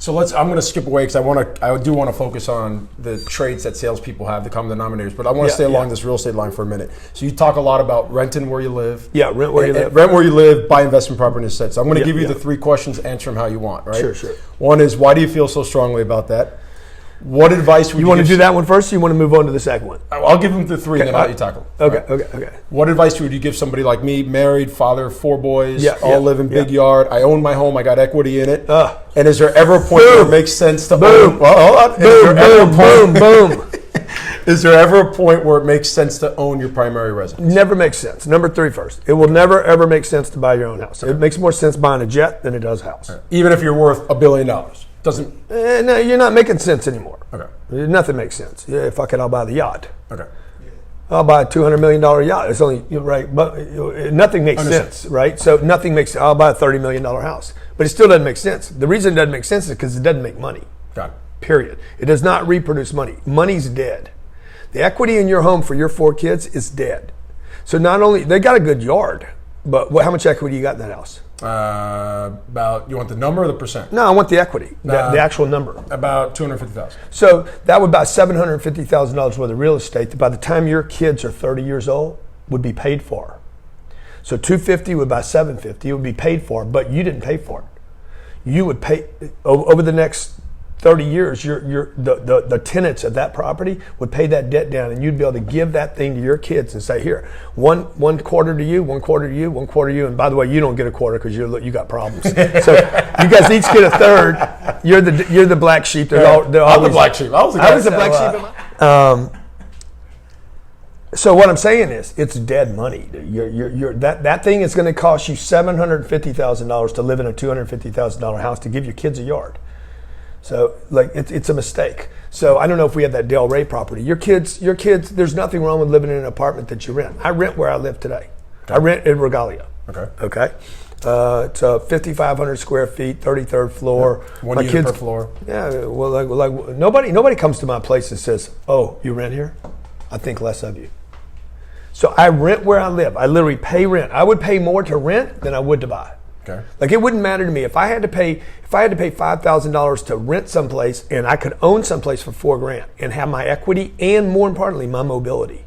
So I'm going to skip away because I do want to focus on the traits that salespeople have, the common denominators. But I want to stay along this real estate line for a minute. So you talk a lot about renting where you live. Yeah, rent where you live. Rent where you live, buy investment property instead. So I'm going to give you the 3 questions, answer them how you want, right? Sure. One is, why do you feel so strongly about that? What advice would you want to do that one first, or you want to move on to the second one? I'll give them the 3 and then I'll let you tackle. Okay. What advice would you give somebody like me, married, father of 4 boys, live in big yard, I own my home, I got equity in it, and is there ever a point where it makes sense to own? Well, hold on. Boom. Is there ever a point where it makes sense to own your primary residence? Never makes sense. Number 3 first. It will never, ever make sense to buy your own house. It makes more sense buying a jet than it does a house. Even if you're worth $1 billion. Doesn't. No, you're not making sense anymore. Okay. Nothing makes sense. Yeah, fuck it, I'll buy the yacht. Okay. I'll buy a $200 million yacht. It's only right, but nothing makes sense, right? So nothing makes. I'll buy a $30 million house, but it still doesn't make sense. The reason it doesn't make sense is because it doesn't make money. Got it. Period. It does not reproduce money. Money's dead. The equity in your home for your 4 kids is dead. So not only they got a good yard, but how much equity you got in that house? About, you want the number or the percent? No, I want the equity, the actual number. About $250,000. So that would buy $750,000 worth of real estate that by the time your kids are 30 years old would be paid for. So $250 would buy $750. It would be paid for, but you didn't pay for it. You would pay over the next 30 years. The tenants of that property would pay that debt down, and you'd be able to give that thing to your kids and say, here, one quarter to you, 1 quarter to you, 1 quarter to you. And by the way, you don't get a quarter because you got problems. So you guys each get a third. You're the black sheep. I'm the black sheep. I was the black sheep. So what I'm saying is, it's dead money. That thing is going to cost you $750,000 to live in a $250,000 house to give your kids a yard. So it's a mistake. So I don't know if we have that Del Rey property. Your kids, there's nothing wrong with living in an apartment that you rent. I rent where I live today. Okay. I rent in Regalia. Okay. It's 5,500 square feet, 33rd floor. Yep. One unit per floor. Yeah. Well, like nobody comes to my place and says, "Oh, you rent here?" I think less of you. So I rent where I live. I literally pay rent. I would pay more to rent than I would to buy. Okay. Like it wouldn't matter to me if I had to pay $5,000 to rent someplace and I could own someplace for $4,000 and have my equity and more importantly my mobility,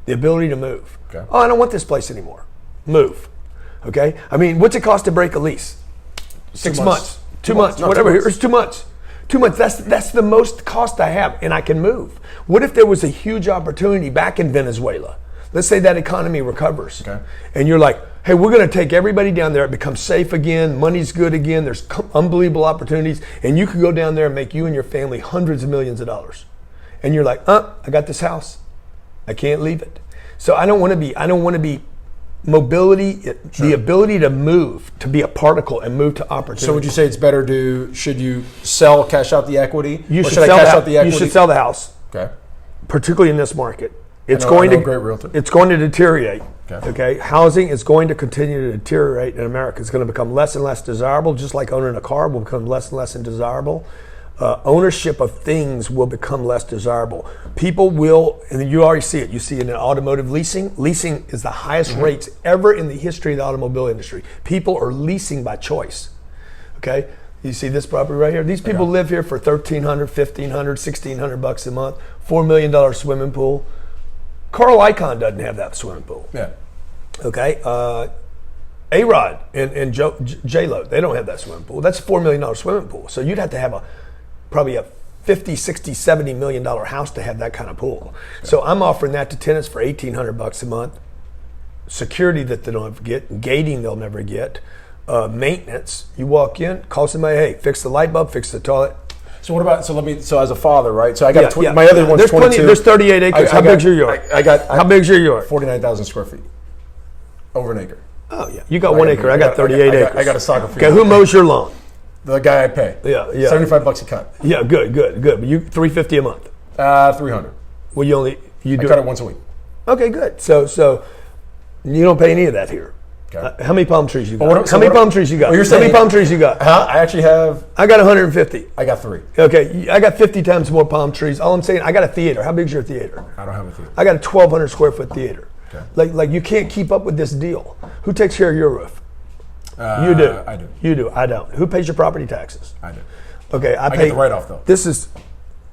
the ability to move. Okay. Oh, I don't want this place anymore. Move. Okay. I mean, what's it cost to break a lease? 6 months. 2 months. No, whatever. 2 months. It's 2 months. 2 months. That's the most cost I have, and I can move. What if there was a huge opportunity back in Venezuela? Let's say that economy recovers, and you're like, hey, we're going to take everybody down there. It becomes safe again. Money's good again. There's unbelievable opportunities. And you could go down there and make you and your family hundreds of millions of dollars. And you're like, I got this house. I can't leave it. So I don't want to be mobility, the ability to move, to be a particle and move to opportunity. So would you say it's better should you sell, cash out the equity? You should sell the house. Okay. Particularly in this market. It's I going know a great realtor. It's going to deteriorate. Okay. Housing is going to continue to deteriorate in America. It's going to become less and less desirable, just like owning a car will become less and less desirable. Ownership of things will become less desirable. People will, and you already see it. You see it in automotive leasing. Leasing is the highest rates ever in the history of the automobile industry. People are leasing by choice. Okay. You see this property right here? These people live here for $1,300, $1,500, $1,600 a month. $4 million swimming pool. Carl Icahn doesn't have that swimming pool. Yeah. Okay. A-Rod and J-Lo, they don't have that swimming pool. That's a $4 million swimming pool. So you'd have to have probably a $50, $60, $70 million house to have that kind of pool. Okay. So I'm offering that to tenants for $1,800 a month. Security that they don't ever get, gating they'll never get, maintenance. You walk in, call somebody, hey, fix the light bulb, fix the toilet. So what about, so as a father, right? So I got my other one's 22. There's 38 acres. How big's your yard? How big's your yard? 49,000 square feet. Over an acre. Oh yeah. You got 1 acre. I got 38 acres. I got a soccer field. Okay, who mows your lawn? The guy I pay. Yeah. $75 a cut. Yeah, good. But you $350 a month. 300. Well, I cut it once a week. Okay, good. So you don't pay any of that here. Okay. How many palm trees you got? How many palm trees you got? How many palm trees you got? I actually have. I got 150. I got 3. Okay, I got 50 times more palm trees. All I'm saying, I got a theater. How big's your theater? I don't have a theater. I got a 1,200 square foot theater. Okay. Like you can't keep up with this deal. Who takes care of your roof? You do. I do. You do. I don't. Who pays your property taxes? I do. Okay, I get the write-off though. This is,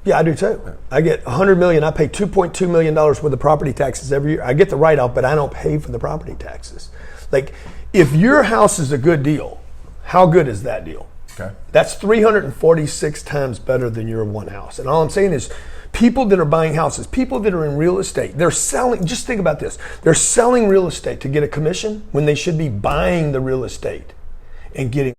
yeah, I do too. I get $100 million. I pay $2.2 million worth of property taxes every year. I get the write-off, but I don't pay for the property taxes. Like, if your house is a good deal, how good is that deal? Okay. That's 346 times better than your one house. And all I'm saying is, people that are buying houses, people that are in real estate, they're selling, just think about this. They're selling real estate to get a commission when they should be buying the real estate and getting